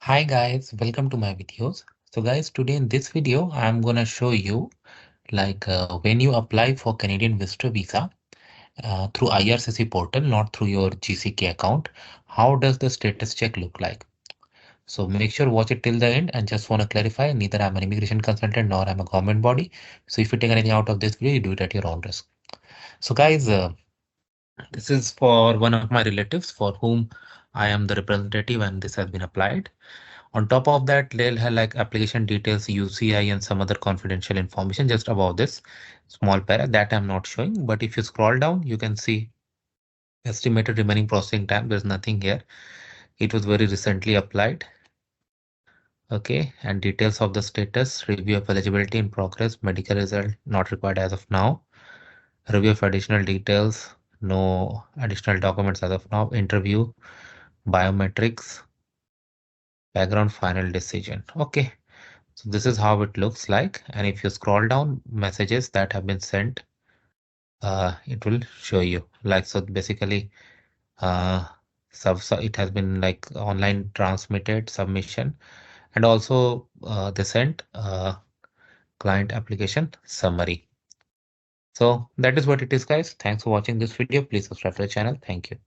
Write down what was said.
Hi guys, welcome to my videos. So guys, today in this video, I'm gonna show you when you apply for Canadian visitor visa through IRCC portal, not through your GCK account. How does the status check look like? So make sure watch it till the end and just want to clarify, neither I'm an immigration consultant nor I'm a government body. So if you take anything out of this video, you do it at your own risk. So guys, this is for one of my relatives for whom I am the representative and this has been applied. On top of that, they'll have like application details, UCI, and some other confidential information just above this small para that I'm not showing. But if you scroll down, you can see estimated remaining processing time. There's nothing here. It was very recently applied. Okay, and details of the status, review of eligibility in progress, medical result not required as of now, review of additional details, no additional documents as of now, interview, biometrics, background, final decision. Okay. So this is how it looks like. And if you scroll down messages that have been sent, it will show you so basically, uh, it has been like online transmitted submission and also they sent client application summary. So that is what it is, guys. Thanks for watching this video. Please subscribe to the channel. Thank you.